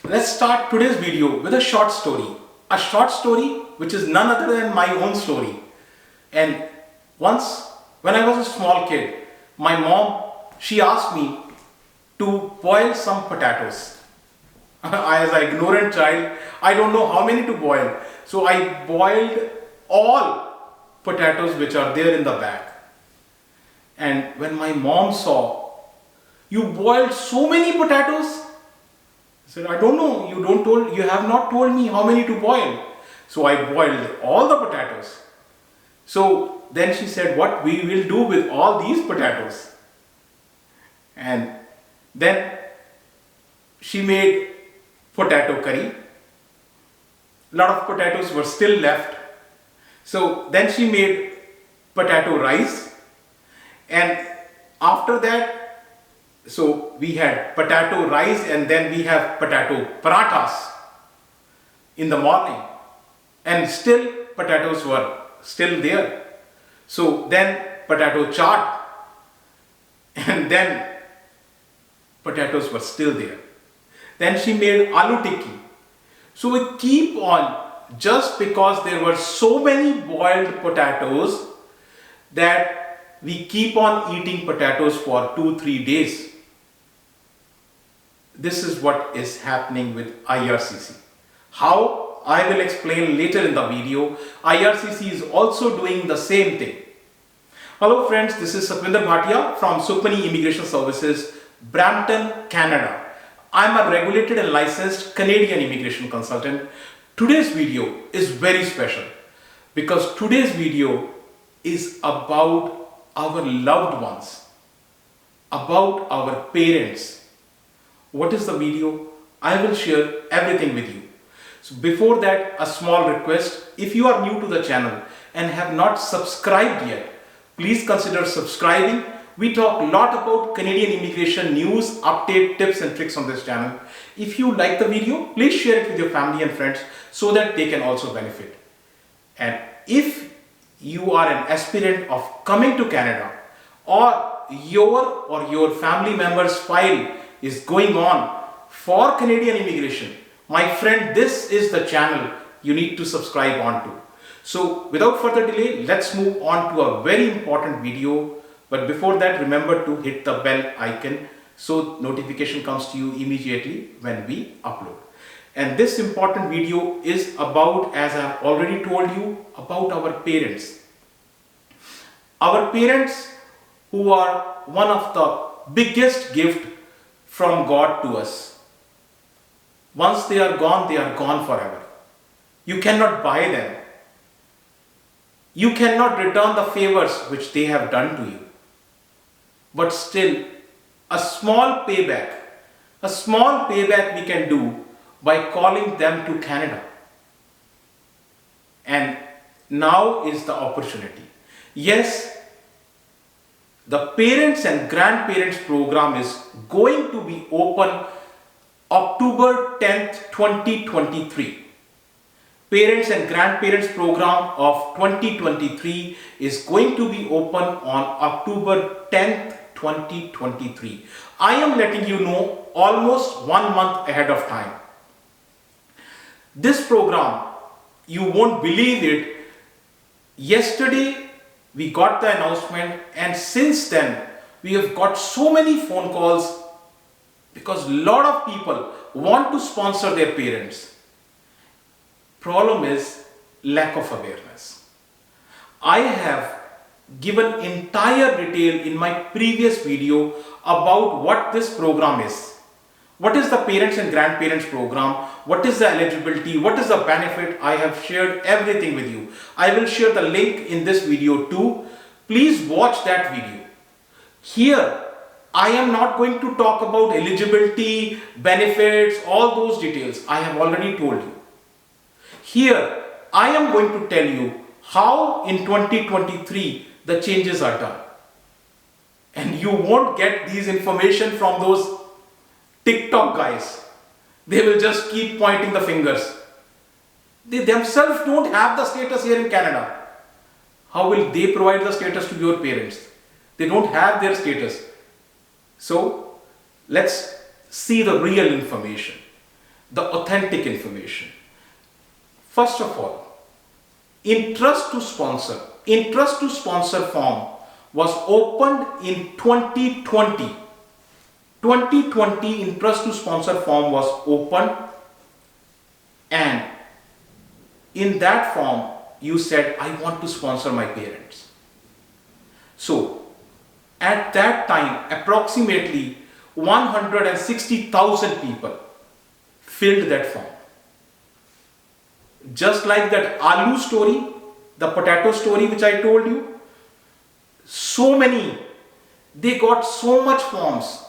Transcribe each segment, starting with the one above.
Let's start today's video with a short story. A short story which is none other than my own story. And once, when I was a small kid, my mom, she asked me to boil some potatoes. As an ignorant child, I don't know how many to boil. So I boiled all potatoes which are there in the bag. And when my mom saw, "You boiled so many potatoes?" I said, "I don't know, you have not told me how many to boil." So I boiled all the potatoes. So then she said, "What we will do with all these potatoes?" And then she made potato curry. A lot of potatoes were still left. So then she made potato rice. And after that, so we had potato rice and then we have potato parathas in the morning. And still potatoes were still there. So then potato chaat and then potatoes were still there. Then she made aloo tikki. So we keep on, just because there were so many boiled potatoes that we keep on eating potatoes for 2-3 days. This is what is happening with IRCC. How? I will explain later in the video. IRCC is also doing the same thing. Hello friends, this is Sukhmani from Sukhmani Immigration Services, Brampton, Canada. I am a regulated and licensed Canadian immigration consultant. Today's video is very special because today's video is about our loved ones, about our parents. What is the video? I will share everything with you. So before that, a small request. If you are new to the channel and have not subscribed yet, please consider subscribing. We talk a lot about Canadian immigration news, update, tips and tricks on this channel. If you like the video, please share it with your family and friends so that they can also benefit. And if you are an aspirant of coming to Canada, or your family member's file is going on for Canadian immigration, my friend, this is the channel you need to subscribe on to. So without further delay, let's move on to a very important video. But before that, remember to hit the bell icon so notification comes to you immediately when we upload. And this important video is about, as I have already told you, about our parents. Our parents, who are one of the biggest gift from God to us. Once they are gone forever. You cannot buy them. You cannot return the favors which they have done to you. But still, a small payback we can do by calling them to Canada. And now is the opportunity. Yes, the parents and grandparents program is going to be open October 10th, 2023. Parents and grandparents program of 2023 is going to be open on October 10th, 2023. I am letting you know almost 1 month ahead of time. This program, you won't believe it, yesterday we got the announcement, and since then we have got so many phone calls because a lot of people want to sponsor their parents. Problem is lack of awareness. I have given entire detail in my previous video about what this program is. What is the parents and grandparents program? What is the eligibility? What is the benefit? I have shared everything with you. I will share the link in this video too. Please watch that video. Here, I am not going to talk about eligibility, benefits, all those details. I have already told you. Here, I am going to tell you how in 2023 the changes are done. And you won't get these information from those TikTok guys. They will just keep pointing the fingers. They themselves don't have the status here in Canada. How will they provide the status to your parents? They don't have their status. So let's see the real information. the authentic information. First of all, interest to sponsor form was opened in 2020. 2020 interest to sponsor form was opened, and in that form you said, I want to sponsor my parents. So at that time approximately 160,000 people filled that form. Just like that aloo story, the potato story which I told you, so many, they got so much forms,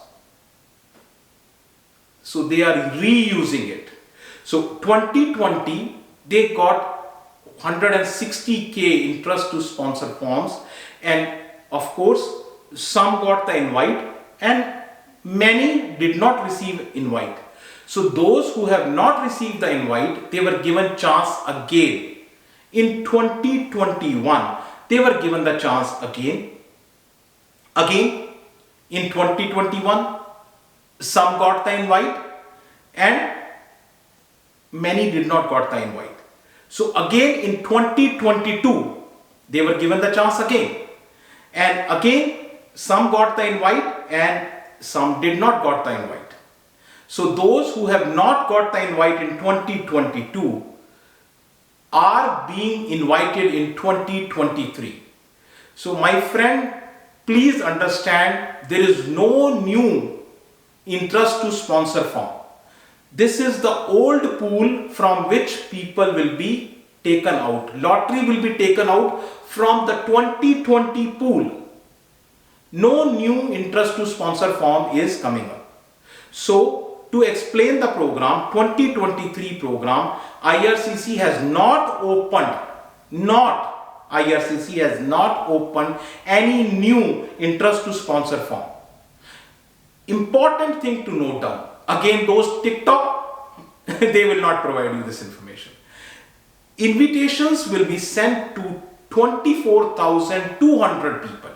so they are reusing it. So 2020 they got 160k interest to sponsor forms, and of course some got the invite and many did not receive invite. So those who have not received the invite, they were given chance again. In 2021 they were given the chance again. In 2021 some got the invite and many did not got the invite. So again in 2022 they were given the chance again, and again some got the invite and some did not got the invite. So those who have not got the invite in 2022 are being invited in 2023. So my friend, please understand, there is no new interest to sponsor form. This is the old pool from which people will be taken out. Lottery will be taken out from the 2020 pool. No new interest to sponsor form is coming up. So to explain the program, 2023 program, IRCC has not opened any new interest to sponsor form. Important thing to note down. Again, those TikTok, they will not provide you this information. Invitations will be sent to 24,200 people.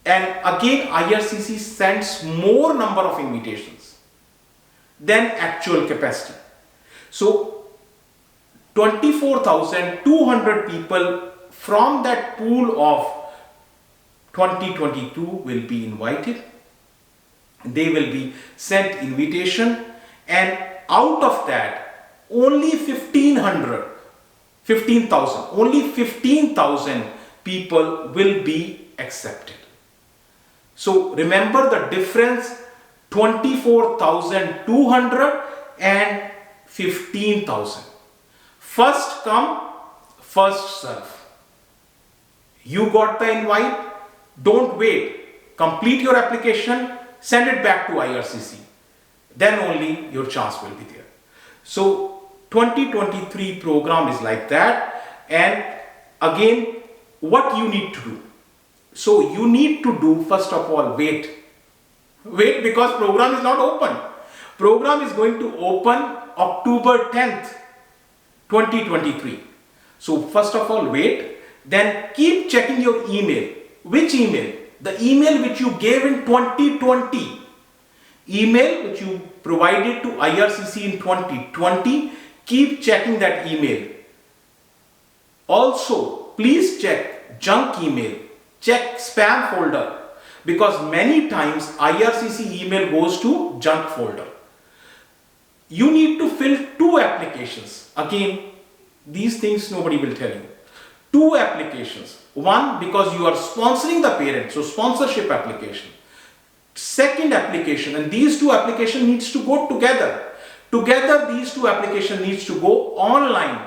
And again, IRCC sends more number of invitations than actual capacity. So 24,200 people from that pool of 2022 will be invited. They will be sent invitation, and out of that only 15,000 people will be accepted. So remember the difference, 24,200 and 15,000. First come, first serve. You got the invite, don't wait. Complete your application, send it back to IRCC. Then only your chance will be there. So 2023 program is like that. And again, what you need to do? So you need to do, first of all, wait. Wait, because program is not open. Program is going to open October 10th, 2023. So first of all, wait. Then keep checking your email. Which email? The email which you gave in 2020. Email which you provided to IRCC in 2020. Keep checking that email. Also, please check junk email. Check spam folder. Because many times IRCC email goes to junk folder. You need to fill 2 applications. Again, these things nobody will tell you. 2 applications. One, because you are sponsoring the parent, so sponsorship application. Second application, and these 2 applications needs to go together. Together these 2 applications needs to go online.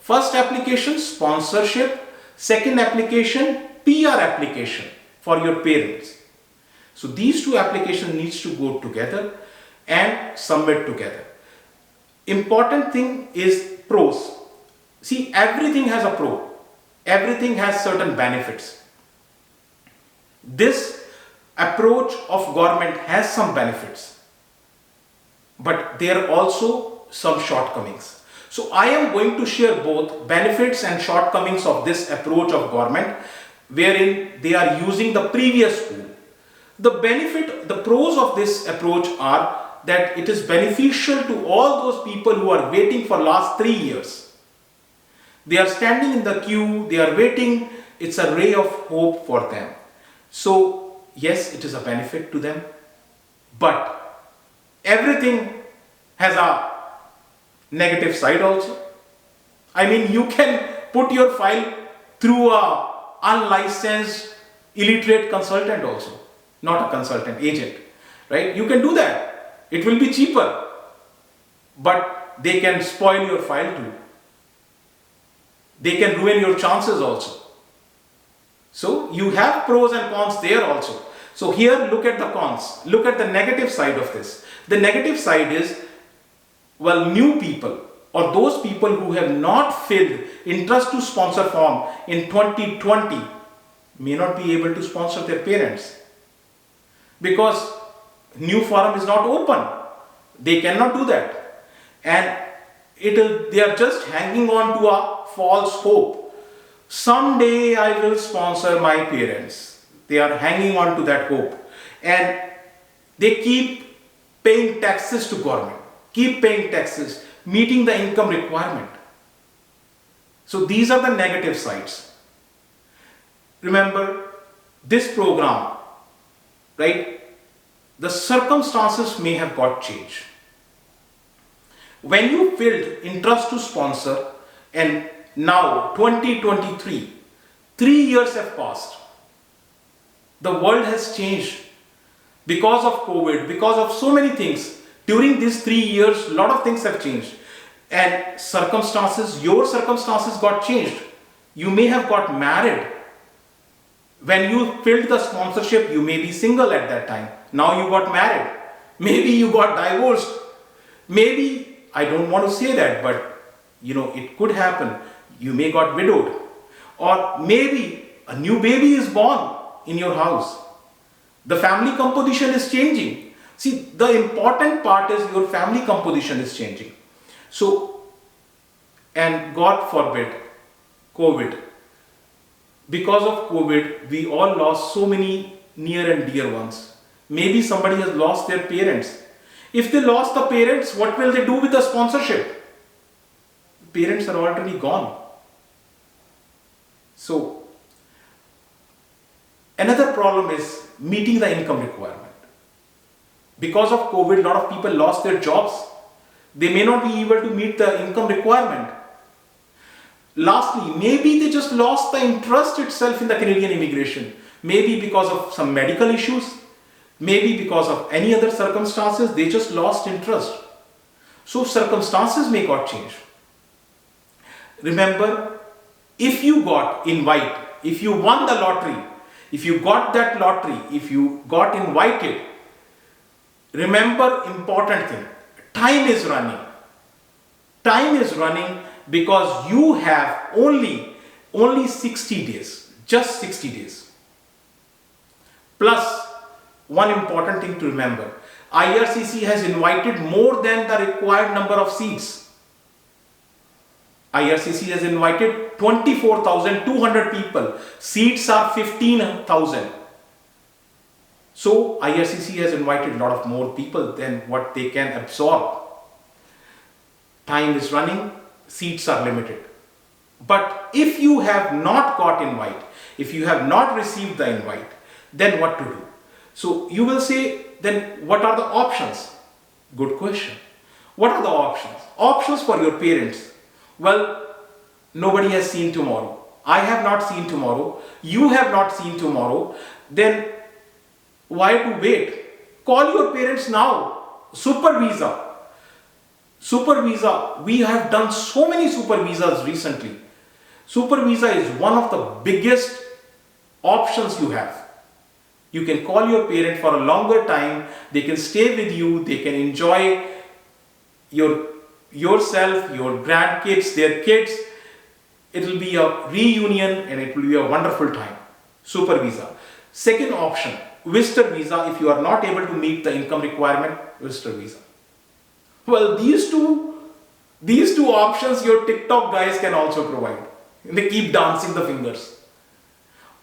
First application, sponsorship. Second application, PR application for your parents. So these 2 applications needs to go together and submit together. Important thing is pros. See, everything has a pro. Everything has certain benefits. This approach of government has some benefits, but there are also some shortcomings. So I am going to share both benefits and shortcomings of this approach of government, wherein they are using the previous pool. The pros of this approach are that it is beneficial to all those people who are waiting for last 3 years. They are standing in the queue, they are waiting. It's a ray of hope for them. So yes, it is a benefit to them, but everything has a negative side also. I mean, you can put your file through a unlicensed, illiterate consultant also, not a consultant, agent, right? You can do that. It will be cheaper, but they can spoil your file too. They can ruin your chances also. So you have pros and cons there also. So here, look at the cons. Look at the negative side of this. The negative side is, well, new people or those people who have not filled interest to sponsor form in 2020 may not be able to sponsor their parents because new form is not open. They cannot do that. And they are just hanging on to a false hope. Someday I will sponsor my parents. They are hanging on to that hope. And they keep paying taxes to government. Keep paying taxes, meeting the income requirement. So these are the negative sides. Remember, this program, right? The circumstances may have got changed. When you filled interest to sponsor, and now 2023, 3 years have passed. The world has changed because of COVID, because of so many things. During these 3 years, a lot of things have changed. And circumstances, your circumstances got changed. You may have got married. When you filled the sponsorship, you may be single at that time. Now you got married. Maybe you got divorced. Maybe, I don't want to say that, but it could happen. You may got widowed. Or maybe a new baby is born in your house. The family composition is changing. See, the important part is your family composition is changing. So, and God forbid, COVID. Because of COVID, we all lost so many near and dear ones. Maybe somebody has lost their parents. If they lost the parents, what will they do with the sponsorship? Parents are already gone. So, another problem is meeting the income requirement. Because of COVID, a lot of people lost their jobs. They may not be able to meet the income requirement. Lastly, maybe they just lost the interest itself in the Canadian immigration. Maybe because of some medical issues. Maybe because of any other circumstances, they just lost interest. So circumstances may got changed. Remember, if you got invite, if you won the lottery, if you got that lottery, if you got invited, remember important thing, time is running. Time is running because you have only 60 days, just 60 days. Plus, one important thing to remember, IRCC has invited more than the required number of seats. IRCC has invited 24,200 people. Seats are 15,000. So IRCC has invited a lot of more people than what they can absorb. Time is running, seats are limited. But if you have not got invite, if you have not received the invite, then what to do? So you will say, then what are the options? Good question. What are the options? Options for your parents. Well, nobody has seen tomorrow. I have not seen tomorrow. You have not seen tomorrow. Then why to wait? Call your parents now. Super visa. Super visa. We have done so many super visas recently. Super visa is one of the biggest options you have. You can call your parent for a longer time. They can stay with you. They can enjoy yourself, your grandkids, their kids. It will be a reunion and it will be a wonderful time. Super visa. Second option, visitor visa. If you are not able to meet the income requirement, visitor visa. Well, these two options your TikTok guys can also provide. They keep dancing the fingers.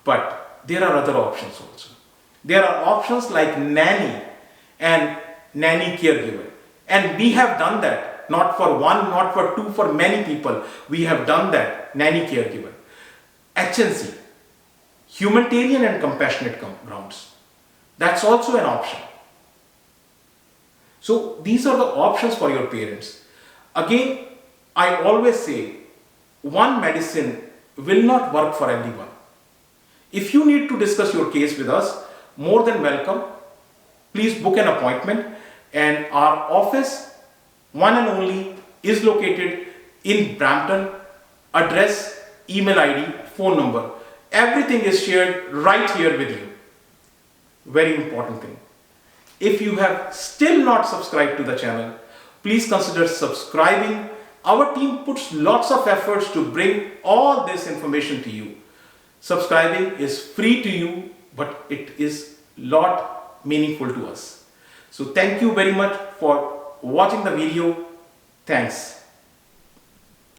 But there are other options also. There are options like nanny, and nanny caregiver. And we have done that, not for one, not for two, for many people. We have done that, nanny caregiver. HNC, humanitarian and compassionate grounds. That's also an option. So these are the options for your parents. Again, I always say, one medicine will not work for everyone. If you need to discuss your case with us, more than welcome. Please book an appointment, and our office, one and only, is located in Brampton. Address, email ID, phone number, everything is shared right here with you. Very important thing. If you have still not subscribed to the channel, please consider subscribing. Our team puts lots of efforts to bring all this information to you. Subscribing is free to you, but it is lot meaningful to us. So thank you very much for watching the video. Thanks.